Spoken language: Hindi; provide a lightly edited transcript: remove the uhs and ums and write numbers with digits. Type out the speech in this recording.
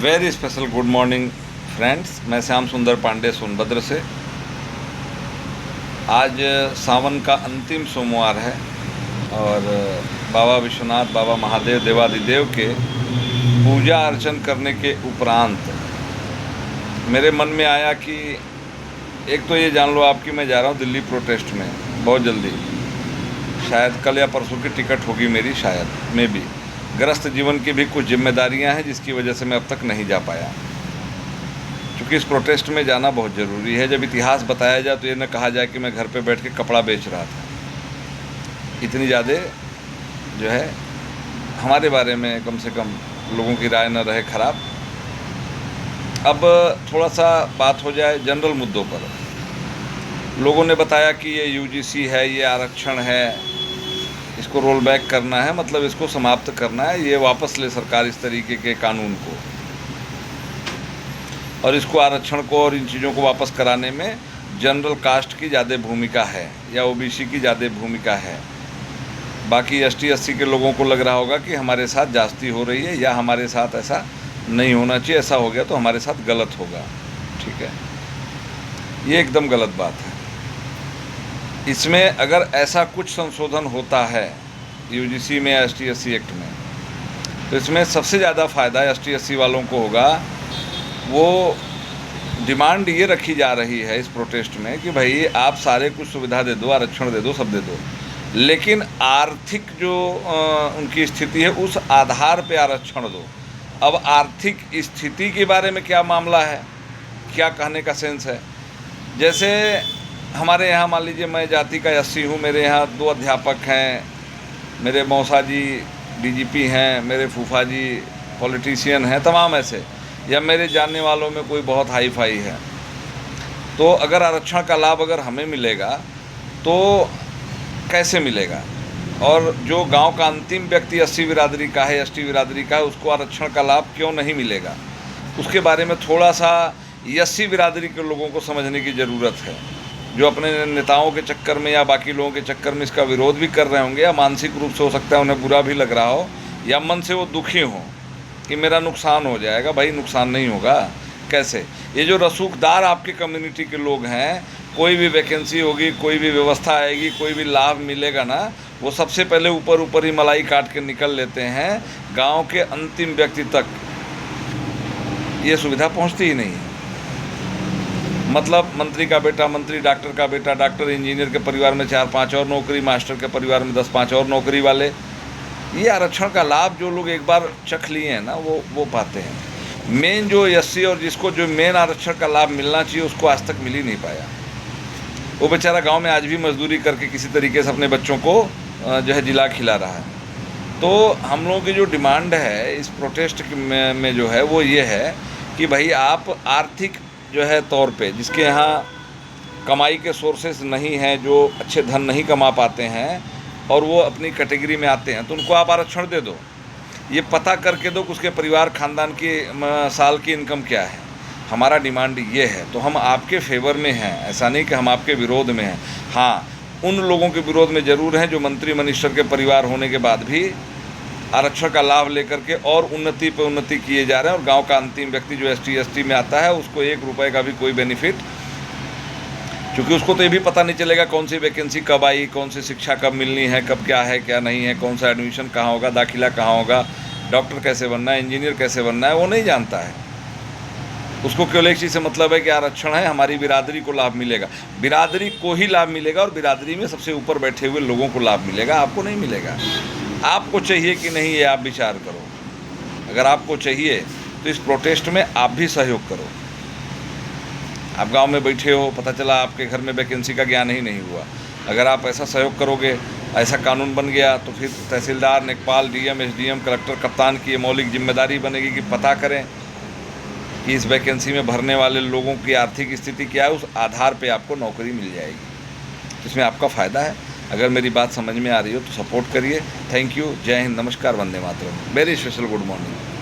Very special good morning friends. मैं श्याम सुंदर पांडे सोनभद्र से। आज सावन का अंतिम सोमवार है और बाबा विश्वनाथ, बाबा महादेव, देवादिदेव के पूजा अर्चन करने के उपरांत मेरे मन में आया कि एक तो ये जान लो आप कि मैं जा रहा हूँ दिल्ली प्रोटेस्ट में बहुत जल्दी। शायद कल या परसों की टिकट होगी मेरी, शायद में भी। ग्रस्त जीवन की भी कुछ जिम्मेदारियां हैं जिसकी वजह से मैं अब तक नहीं जा पाया, क्योंकि इस प्रोटेस्ट में जाना बहुत ज़रूरी है। जब इतिहास बताया जाए तो ये न कहा जाए कि मैं घर पे बैठ के कपड़ा बेच रहा था। इतनी ज़्यादा जो है हमारे बारे में कम से कम लोगों की राय न रहे ख़राब। अब थोड़ा सा बात हो जाए जनरल मुद्दों पर। लोगों ने बताया कि ये यूजीसी है, ये आरक्षण है, इसको रोल बैक करना है, मतलब इसको समाप्त करना है, ये वापस ले सरकार इस तरीके के कानून को, और इसको आरक्षण को और इन चीज़ों को वापस कराने में जनरल कास्ट की ज़्यादा भूमिका है या ओबीसी की ज़्यादा भूमिका है। बाकी एसटी एससी के लोगों को लग रहा होगा कि हमारे साथ ज्यादती हो रही है या हमारे साथ ऐसा नहीं होना चाहिए, ऐसा हो गया तो हमारे साथ गलत होगा। ठीक है, ये एकदम गलत बात है। इसमें अगर ऐसा कुछ संशोधन होता है यूजीसी में या एसटी एससी एक्ट में, तो इसमें सबसे ज़्यादा फ़ायदा एसटी एससी वालों को होगा। वो डिमांड ये रखी जा रही है इस प्रोटेस्ट में कि भाई आप सारे कुछ सुविधा दे दो, आरक्षण दे दो, सब दे दो, लेकिन आर्थिक जो उनकी स्थिति है उस आधार पे आरक्षण दो। अब आर्थिक स्थिति के बारे में क्या मामला है, क्या कहने का सेंस है? जैसे हमारे यहाँ मान लीजिए मैं जाति का एससी हूँ, मेरे यहाँ 2 अध्यापक हैं, मेरे मौसा जी डीजीपी हैं, मेरे फूफा जी पॉलिटिशियन हैं, तमाम ऐसे, या मेरे जानने वालों में कोई बहुत हाई फाई है। तो अगर आरक्षण का लाभ अगर हमें मिलेगा तो कैसे मिलेगा? और जो गांव का अंतिम व्यक्ति एससी बिरादरी का है, एसटी बिरादरी का है, उसको आरक्षण का लाभ क्यों नहीं मिलेगा? उसके बारे में थोड़ा सा एससी बिरादरी के लोगों को समझने की ज़रूरत है, जो अपने नेताओं के चक्कर में या बाकी लोगों के चक्कर में इसका विरोध भी कर रहे होंगे, या मानसिक रूप से हो सकता है उन्हें बुरा भी लग रहा हो, या मन से वो दुखी हो कि मेरा नुकसान हो जाएगा। भाई नुकसान नहीं होगा। कैसे? ये जो रसूखदार आपके कम्युनिटी के लोग हैं, कोई भी वैकेंसी होगी, कोई भी व्यवस्था आएगी, कोई भी लाभ मिलेगा ना, वो सबसे पहले ऊपर ही मलाई काट के निकल लेते हैं। गाँव के अंतिम व्यक्ति तक ये सुविधा पहुँचती ही नहीं है। मतलब मंत्री का बेटा मंत्री, डॉक्टर का बेटा डॉक्टर, इंजीनियर के परिवार में 4-5 और नौकरी, मास्टर के परिवार में 10-5 और नौकरी वाले, ये आरक्षण का लाभ जो लोग एक बार चख लिए हैं ना, वो पाते हैं। मेन जो एससी और जिसको जो मेन आरक्षण का लाभ मिलना चाहिए उसको आज तक मिल ही नहीं पाया। वो बेचारा गांव में आज भी मजदूरी करके किसी तरीके से अपने बच्चों को जो है जिला खिला रहा है। तो हम लोगों की जो डिमांड है इस प्रोटेस्ट में जो है वो ये है कि भाई आप आर्थिक जो है तौर पे, जिसके यहाँ कमाई के सोर्सेस नहीं हैं, जो अच्छे धन नहीं कमा पाते हैं और वो अपनी कैटेगरी में आते हैं, तो उनको आप आरक्षण दे दो। ये पता करके दो कि उसके परिवार खानदान की साल की इनकम क्या है। हमारा डिमांड ये है। तो हम आपके फेवर में हैं, ऐसा नहीं कि हम आपके विरोध में हैं। हाँ, उन लोगों के विरोध में ज़रूर हैं जो मंत्री मिनिस्टर के परिवार होने के बाद भी आरक्षण का लाभ लेकर के और उन्नति पे उन्नति किए जा रहे हैं, और गांव का अंतिम व्यक्ति जो एसटी एसटी में आता है उसको 1 रुपये का भी कोई बेनिफिट, क्योंकि उसको तो ये भी पता नहीं चलेगा कौन सी वैकेंसी कब आई, कौन सी शिक्षा कब मिलनी है, कब क्या है क्या नहीं है, कौन सा एडमिशन कहाँ होगा, दाखिला कहाँ होगा, डॉक्टर कैसे बनना है, इंजीनियर कैसे बनना है, वो नहीं जानता है। उसको केवल एक चीज़ से मतलब है कि आरक्षण है, हमारी बिरादरी को लाभ मिलेगा। बिरादरी को ही लाभ मिलेगा और बिरादरी में सबसे ऊपर बैठे हुए लोगों को लाभ मिलेगा, आपको नहीं मिलेगा। आपको चाहिए कि नहीं ये आप विचार करो। अगर आपको चाहिए तो इस प्रोटेस्ट में आप भी सहयोग करो। आप गांव में बैठे हो, पता चला आपके घर में वैकेंसी का ज्ञान ही नहीं हुआ, अगर आप ऐसा सहयोग करोगे, ऐसा कानून बन गया, तो फिर तहसीलदार, लेखपाल, डीएम, एसडीएम, कलेक्टर, कप्तान की ये मौलिक जिम्मेदारी बनेगी कि पता करें कि इस वैकेंसी में भरने वाले लोगों की आर्थिक स्थिति क्या है, उस आधार पे आपको नौकरी मिल जाएगी। तो इसमें आपका फ़ायदा है। अगर मेरी बात समझ में आ रही हो तो सपोर्ट करिए। Thank you. जय हिंद, नमस्कार, वंदे मातरम। Very special good morning.